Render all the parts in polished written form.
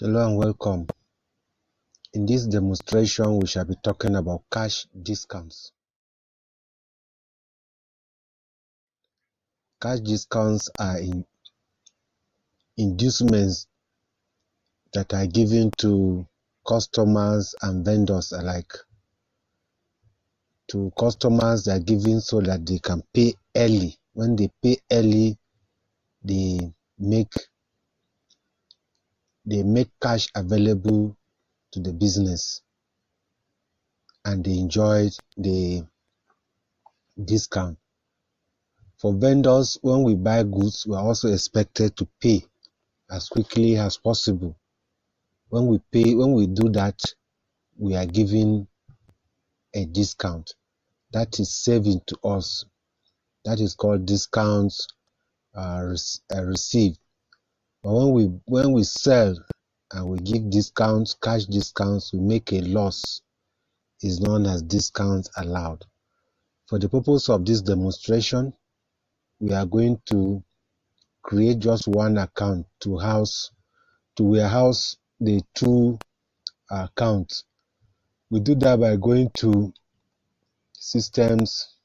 Hello and welcome. In this demonstration, we shall be talking about cash discounts. Cash discounts are inducements that are given to customers and vendors alike. To customers, they are given so that they can pay early. When they pay early, they make cash available to the business and they enjoy the discount. For vendors, when we buy goods, we are also expected to pay as quickly as possible. When we do that, we are given a discount. That is saving to us. That is called discounts received. But when we sell and we give discounts, cash discounts, we make a loss. Is known as discounts allowed. For the purpose of this demonstration, we are going to create just one account to warehouse the two accounts. We do that by going to Systems,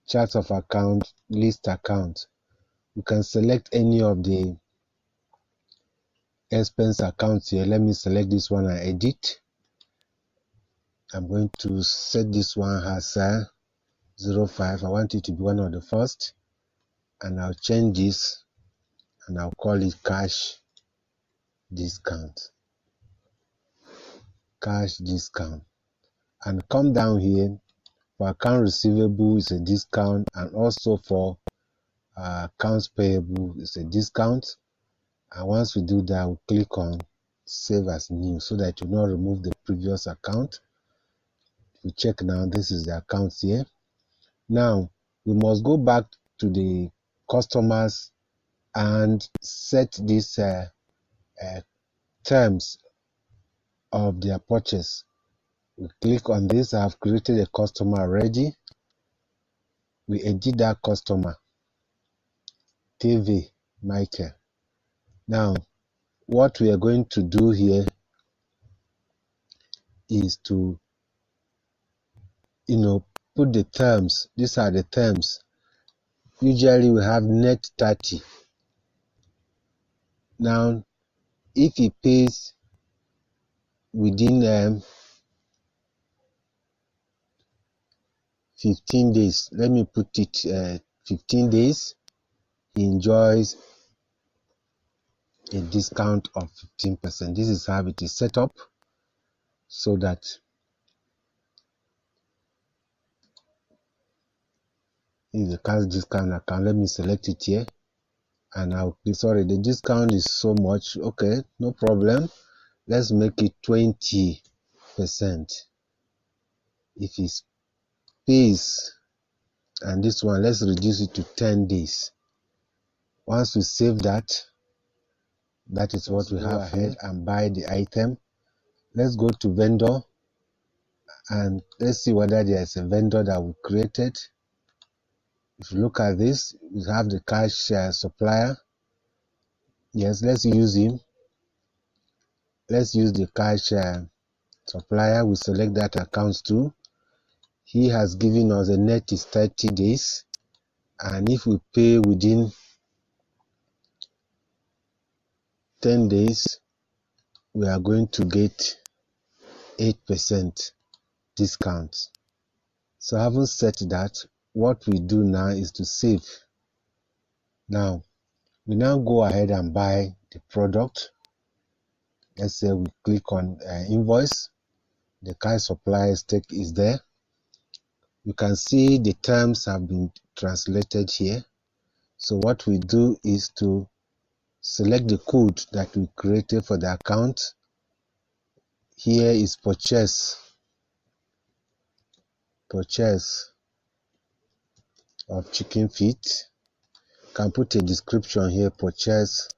Charts of Account, List Account. You can select any of the expense accounts here. Let me select this one and edit. I'm going to set this one as 05. I want it to be one of the first, and I'll change this and I'll call it cash discount. Cash discount. And come down here. For account receivable is a discount, and also for accounts payable is a discount. And once we do that, we click on save as new so that you will not remove the previous account. We check now, this is the account here. Now we must go back to the customers and set these terms of their purchase. We click on this. I have created a customer already. We edit that customer, TV Michael. Now what we are going to do here is to put the terms. These are the terms. Usually we have net 30. Now if he pays within 15 days, let me put it 15 days, he enjoys a discount of 15%. This is how it is set up, so that is the cash discount account. Let me select it here, and I'll be sorry, the discount is so much. Okay, no problem. Let's make it 20%. If he pays, and this one, let's reduce it to 10 days. Once we save that, that is what we have ahead and buy the item. Let's go to vendor and let's see whether there is a vendor that we created. If you look at this, we have the cash supplier. Yes, let's use him. Let's use the cash supplier. We select that account too. He has given us a net is 30 days, and if we pay within 10 days, we are going to get 8% discount. So having set that, what we do now is to save. Now we go ahead and buy the product. Let's say we click on invoice. The cash supplier stake is there. You can see the terms have been translated here. So what we do is to select the code that we created for the account. Here is purchase of chicken feet. You can put a description here, purchase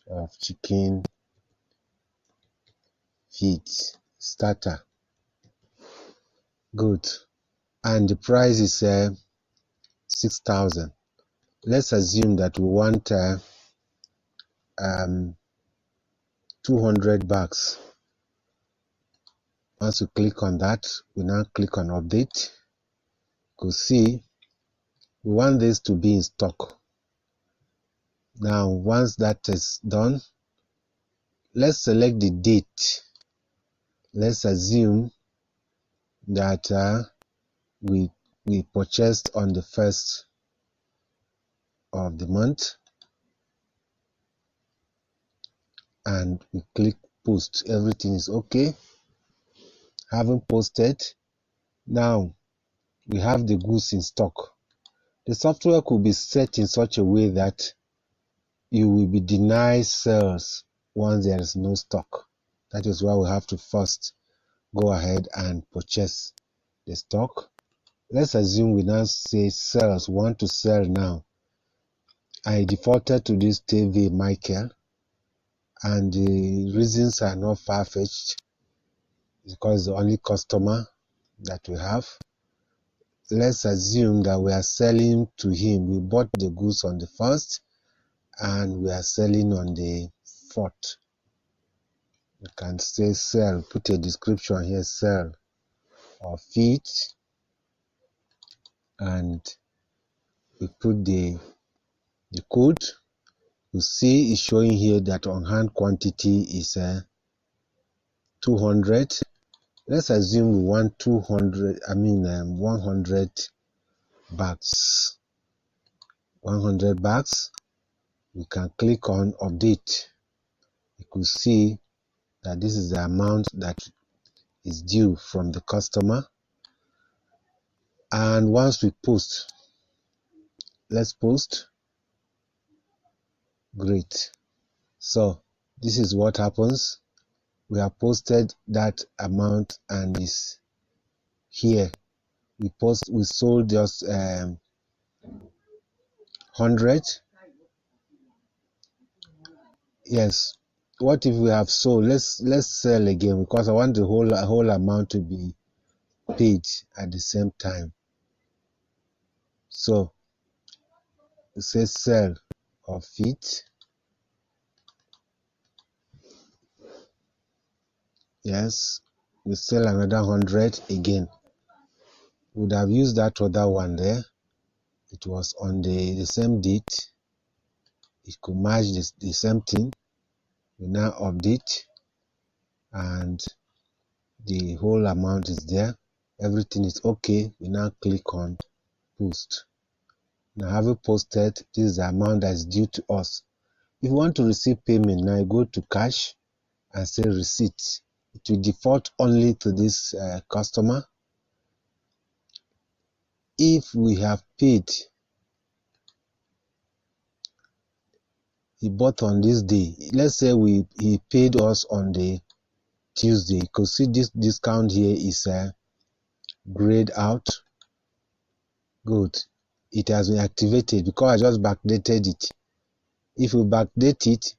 of chicken feet starter. Good. And the price is 6,000. Let's assume that we want $200. Once you click on that, we now click on update. You could see we want this to be in stock. Now once that is done, let's select the date. Let's assume that we purchased on the 1st of the month, and we click post. Everything is okay. Having posted, now we have the goods in stock. The software could be set in such a way that you will be denied sales once there is no stock. That is why we have to first go ahead and purchase the stock. Let's assume we now say sales, want to sell now. I defaulted to this TV Michael, and the reasons are not far-fetched because the only customer that we have. Let's assume that we are selling to him. We bought the goods on the 1st and we are selling on the 4th. You can say sell, put a description here, sell or feed, and we put the code. You see it's showing here that on hand quantity is 200. Let's assume we want 100 bags. 100 bags. We can click on update. You could see that this is the amount that is due from the customer. And once we post, let's post. Great. So this is what happens. We have posted that amount and is here. We sold just 100. Yes. What if we have sold? Let's sell again, because I want the whole amount to be paid at the same time. So we say sell or fit. Yes, we sell another 100 again. We would have used that other one there. It was on the same date. It could match the same thing. We now update, and the whole amount is there. Everything is okay. We now click on post. Now, having posted, this is the amount that is due to us. If you want to receive payment, now you go to cash and say receipt. It will default only to this customer. If we have paid, he bought on this day. Let's say he paid us on the Tuesday. You could see this discount here is grayed out. Good. It has been activated because I just backdated it. If you backdate it,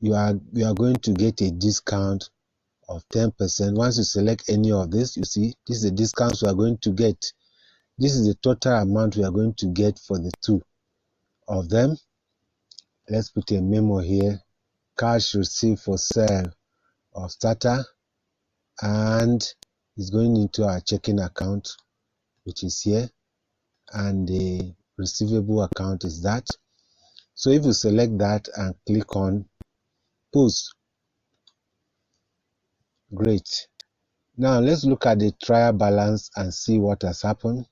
you are going to get a discount of 10%. Once you select any of this, you see this is the discounts we are going to get. This is the total amount we are going to get for the two of them. Let's put a memo here. Cash received for sale of starter, and it's going into our checking account, which is here, and the receivable account is that. So if you select that and click on post, great. Now let's look at the trial balance and see what has happened.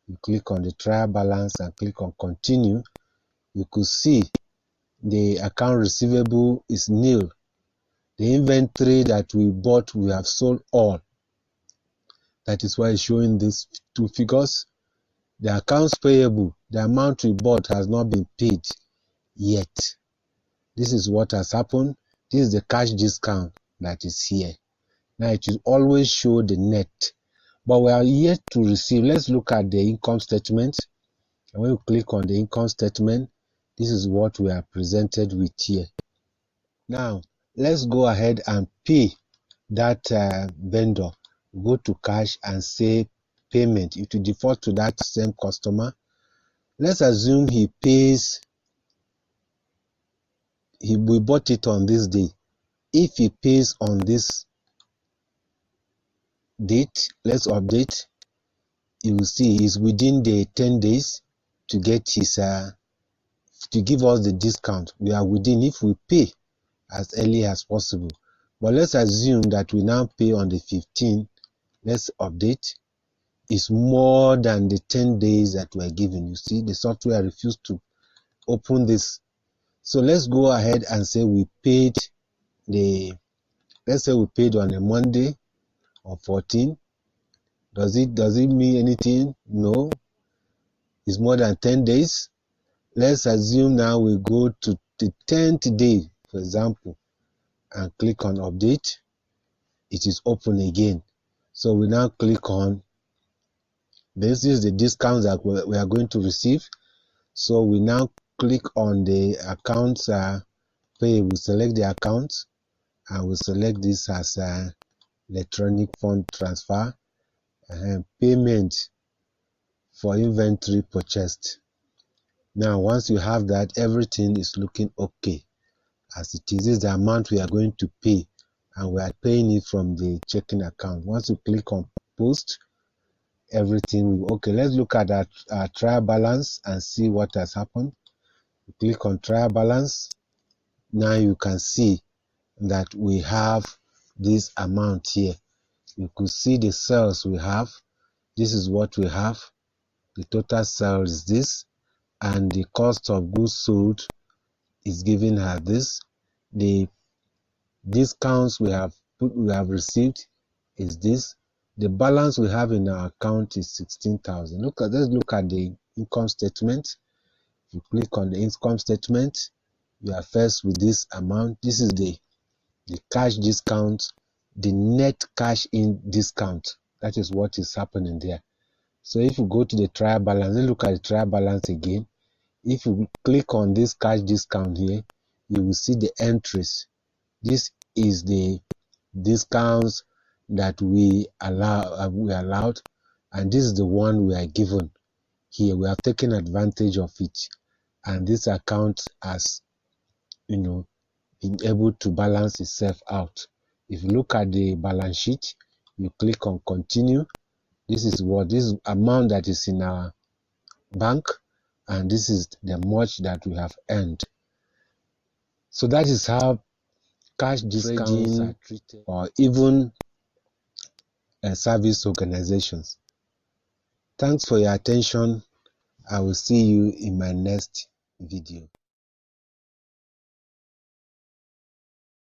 You click on the trial balance and click on continue. You could see the account receivable is nil. The inventory that we bought, we have sold all. That is why it's showing these two figures. The accounts payable, the amount we bought has not been paid yet. This is what has happened. This is the cash discount that is here. Now it will always show the net, but we are yet to receive. Let's look at the income statement. And when you click on the income statement, this is what we are presented with here. Now let's go ahead and pay that vendor. Go to cash and say payment. It will default to that same customer. Let's assume he pays we bought it on this day. If he pays on this date, let's update. You will see he's within the 10 days to get his to give us the discount. We are within if we pay as early as possible. But let's assume that we now pay on the 15th. Let's update. It's more than the 10 days that we're given. You see, the software refused to open this. So let's go ahead and say we paid let's say we paid on a Monday or 14. Does it mean anything? No. It's more than 10 days. Let's assume now we go to the 10th day, for example, and click on update. It is open again. So we now click on this is the discount that we are going to receive. So we now click on the accounts pay. We select the account and we select this as electronic fund transfer and payment for inventory purchased. Now once you have that, everything is looking okay as it is. This is the amount we are going to pay, and we are paying it from the checking account. Once you click on post, everything will okay. Let's look at our trial balance and see what has happened. You click on trial balance. Now you can see that we have this amount here. You could see the sales we have. This is what we have. The total sales is this, and the cost of goods sold is given as this. The discounts we have received is this. The balance we have in our account is 16,000. Let's look at the income statement. If you click on the income statement, you are first with this amount. This is the cash discount, the net cash in discount. That is what is happening there. So if you go to the trial balance, let's look at the trial balance again. If you click on this cash discount here, you will see the entries. This is the discounts that we allowed, and this is the one we are given here. We have taken advantage of it, and this account has, been able to balance itself out. If you look at the balance sheet, you click on continue. This is amount that is in our bank, and this is the much that we have earned. So that is how cash discounts are treated, or even service organizations. Thanks for your attention. I will see you in my next video.